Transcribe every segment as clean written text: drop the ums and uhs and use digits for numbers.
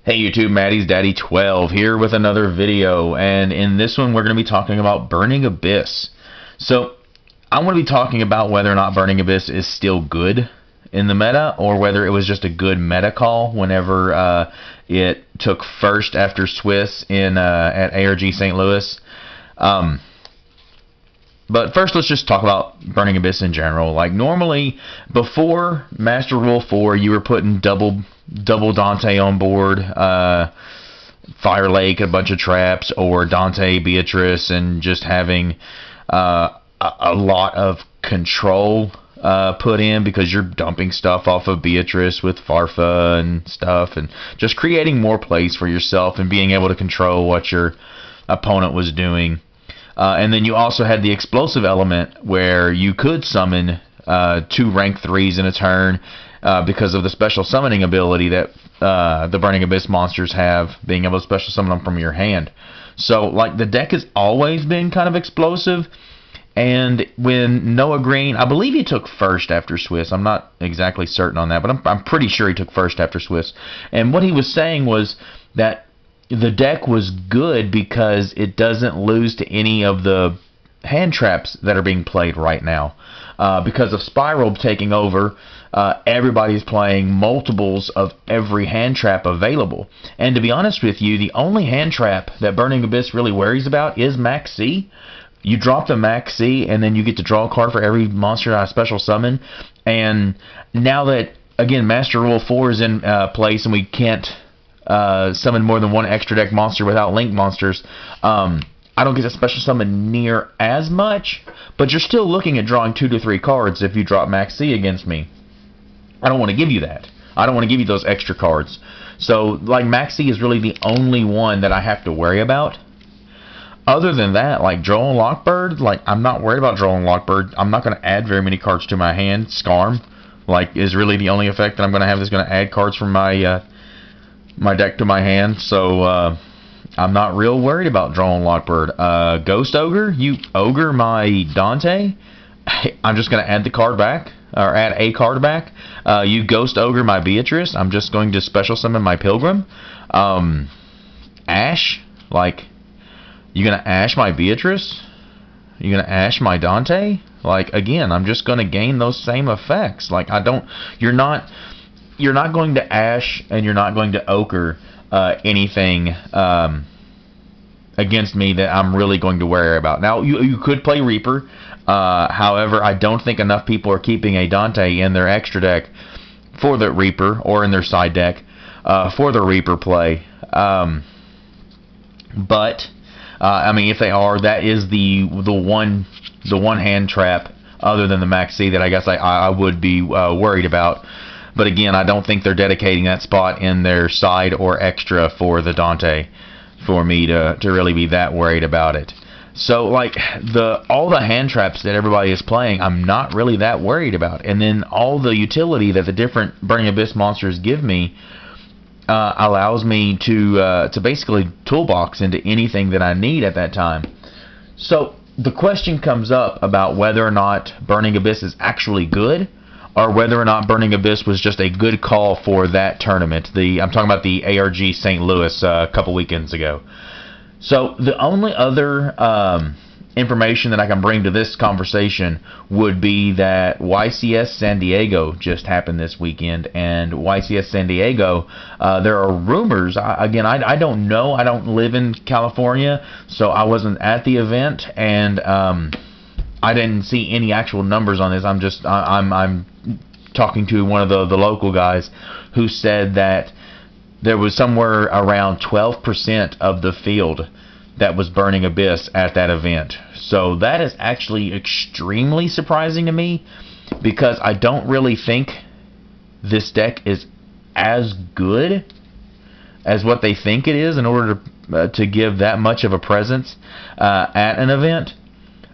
Hey YouTube, Maddie's Daddy 12 here with another video, and in this one we're going to be talking about Burning Abyss. So I want to be talking about whether or not Burning Abyss is still good in the meta, or whether it was just a good meta call whenever it took first after Swiss in at ARG St. Louis. But first, let's just talk about Burning Abyss in general. Like, normally, before Master Rule 4, you were putting double Dante on board, Fire Lake, a bunch of traps, or Dante, Beatrice, and just having a lot of control put in, because you're dumping stuff off of Beatrice with Farfa and stuff, and just creating more plays for yourself and being able to control what your opponent was doing. And then you also had the explosive element where you could summon 2 rank 3s in a turn because of the special summoning ability that the Burning Abyss monsters have, being able to special summon them from your hand. So, like, the deck has always been kind of explosive. And when Noah Green, I believe he took first after Swiss. I'm not exactly certain on that, but I'm pretty sure he took first after Swiss. And what he was saying was that the deck was good because it doesn't lose to any of the hand traps that are being played right now. Because of Spiral taking over, everybody's playing multiples of every hand trap available. And to be honest with you, the only hand trap that Burning Abyss really worries about is Max C. You drop the Max C, and then you get to draw a card for every monster I special summon. And now that, again, Master Rule 4 is in place and we can't summon more than one extra deck monster without link monsters, I don't get to special summon near as much, but you're still looking at drawing 2 to 3 cards if you drop Max C against me. I don't want to give you that. I don't want to give you those extra cards. So, like, Max C is really the only one that I have to worry about. Other than that, like Droll and Lockbird, like, I'm not worried about Droll and Lockbird. I'm not going to add very many cards to my hand. Scarm, like, is really the only effect that I'm going to have that's going to add cards from my my deck to my hand. So I'm not real worried about Droll and Lockbird. Ghost Ogre, you ogre my Dante. I'm just going to add the card back, or add a card back. You Ghost Ogre my Beatrice. I'm just going to special summon my Pilgrim. Ash, like, you going to Ash my Beatrice? You going to Ash my Dante? Like, again, I'm just going to gain those same effects. Like, you're not going to Ash and you're not going to Ochre anything against me that I'm really going to worry about. Now, you could play Reaper. However, I don't think enough people are keeping a Dante in their extra deck for the Reaper, or in their side deck for the Reaper play. But I mean, if they are, that is the one hand trap other than the Max C that I guess I would be worried about. But again, I don't think they're dedicating that spot in their side or extra for the Dante for me to really be that worried about it. So, like, all the hand traps that everybody is playing, I'm not really that worried about. And then all the utility that the different Burning Abyss monsters give me allows me to basically toolbox into anything that I need at that time. So the question comes up about whether or not Burning Abyss is actually good, or whether or not Burning Abyss was just a good call for that tournament. I'm talking about the ARG St. Louis a couple weekends ago. So the only other information that I can bring to this conversation would be that YCS San Diego just happened this weekend, and YCS San Diego, there are rumors. Again, I don't know. I don't live in California, so I wasn't at the event, and I didn't see any actual numbers on this. I'm talking to one of the local guys who said that there was somewhere around 12% of the field that was Burning Abyss at that event. So that is actually extremely surprising to me, because I don't really think this deck is as good as what they think it is in order to give that much of a presence at an event.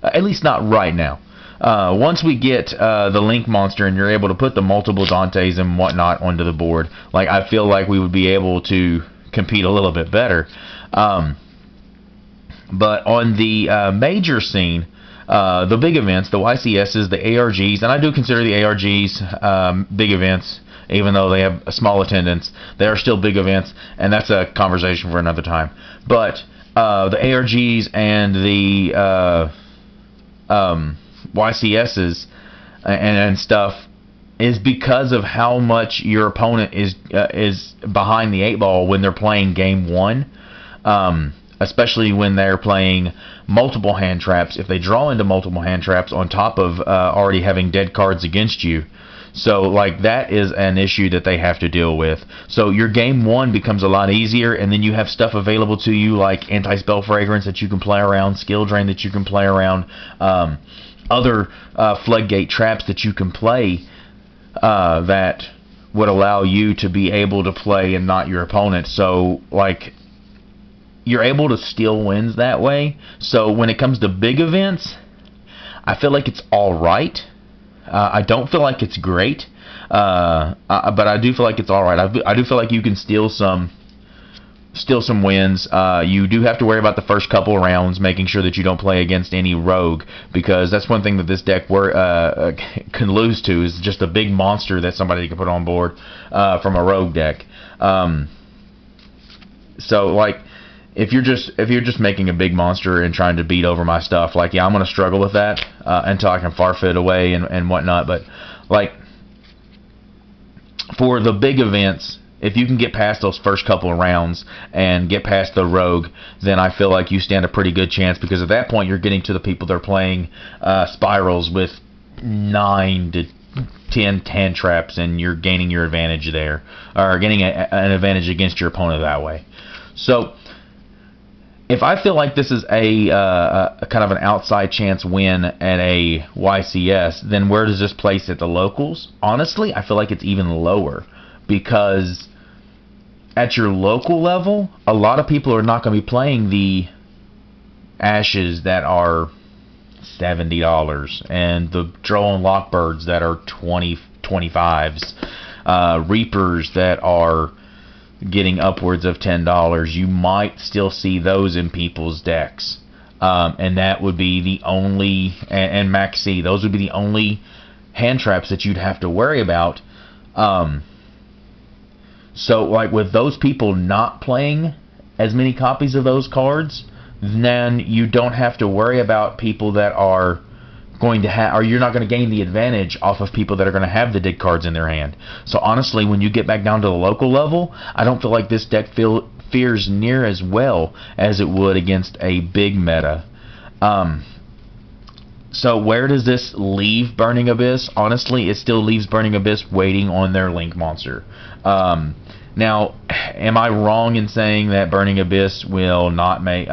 At least not right now. Once we get the Link monster and you're able to put the multiple Dantes and whatnot onto the board, like, I feel like we would be able to compete a little bit better. But on the major scene, the big events, the YCSs, the ARGs, and I do consider the ARGs big events even though they have a small attendance. They are still big events, and that's a conversation for another time. But the ARGs and the YCSs and stuff is because of how much your opponent is behind the 8 ball when they're playing game 1. Especially when they're playing multiple hand traps, if they draw into multiple hand traps on top of already having dead cards against you. So, like, that is an issue that they have to deal with. So your game 1 becomes a lot easier, and then you have stuff available to you like Anti-Spell Fragrance that you can play around, Skill Drain that you can play around, other Floodgate traps that you can play that would allow you to be able to play and not your opponent. So, like, you're able to steal wins that way. So when it comes to big events, I feel like it's alright. I don't feel like it's great, but I do feel like it's alright. I do feel like you can steal some wins. You do have to worry about the first couple of rounds, making sure that you don't play against any rogue, because that's one thing that this deck can lose to, is just a big monster that somebody can put on board from a rogue deck. So, like, if you're just making a big monster and trying to beat over my stuff, like, yeah, I'm gonna struggle with that until I can Farfit away and whatnot. But, like, for the big events, if you can get past those first couple of rounds and get past the rogue, then I feel like you stand a pretty good chance, because at that point you're getting to the people that are playing spirals with 9 to 10 hand traps, and you're gaining your advantage there, or getting an advantage against your opponent that way. So if I feel like this is a kind of an outside chance win at a YCS, then where does this place at the locals? Honestly, I feel like it's even lower, because at your local level, a lot of people are not going to be playing the Ashes that are $70 and the Drone Lockbirds that are 25s, Reapers that are getting upwards of $10. You might still see those in people's decks, and that would be the only, and Maxi, those would be the only hand traps that you'd have to worry about. So, like, with those people not playing as many copies of those cards, then you don't have to worry about people that are going to have, or you're not going to gain the advantage off of people that are going to have the dead cards in their hand. So honestly, when you get back down to the local level, I don't feel like this deck fares near as well as it would against a big meta. So where does this leave Burning Abyss? Honestly, it still leaves Burning Abyss waiting on their Link monster. Now, am I wrong in saying that Burning Abyss will not make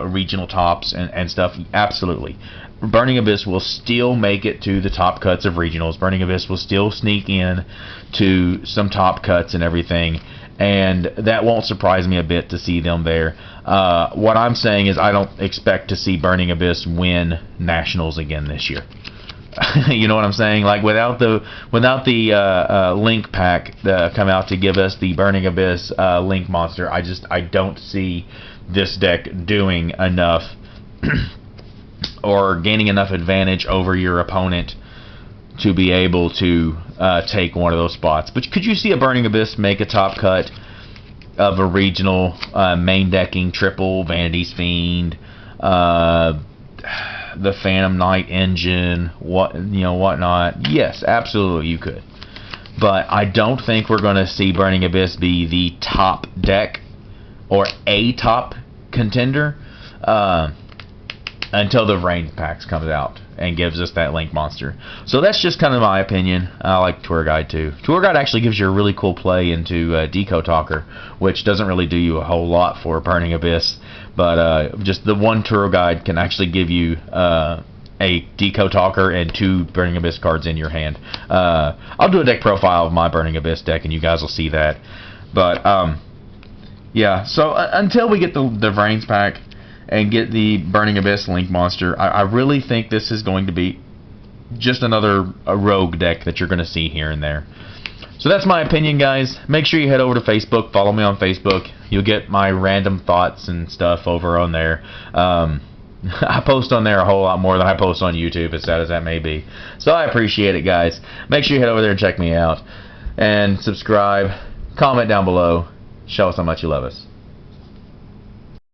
regional tops and stuff? Absolutely. Burning Abyss will still make it to the top cuts of regionals. Burning Abyss will still sneak in to some top cuts and everything, and that won't surprise me a bit to see them there. What I'm saying is I don't expect to see Burning Abyss win Nationals again this year. You know what I'm saying? Like, without the Link pack come out to give us the Burning Abyss Link monster, I don't see this deck doing enough or gaining enough advantage over your opponent to be able to take one of those spots. But could you see a Burning Abyss make a top cut of a regional main decking triple Vanity's Fiend, the Phantom Knight engine, whatnot? Yes, absolutely you could. But I don't think we're going to see Burning Abyss be the top deck or a top contender until the Rain Packs comes out and gives us that Link monster. So that's just kind of my opinion. I like Tour Guide too. Tour Guide actually gives you a really cool play into Deco Talker, which doesn't really do you a whole lot for Burning Abyss, but just the one Tour Guide can actually give you a Deco Talker and 2 Burning Abyss cards in your hand. I'll do a deck profile of my Burning Abyss deck, and you guys will see that. But yeah, so until we get the Vrains pack and get the Burning Abyss Link monster, I really think this is going to be just another rogue deck that you're going to see here and there. So that's my opinion, guys. Make sure you head over to Facebook. Follow me on Facebook. You'll get my random thoughts and stuff over on there. I post on there a whole lot more than I post on YouTube, as sad as that may be. So I appreciate it, guys. Make sure you head over there and check me out. And subscribe. Comment down below. Show us how much you love us.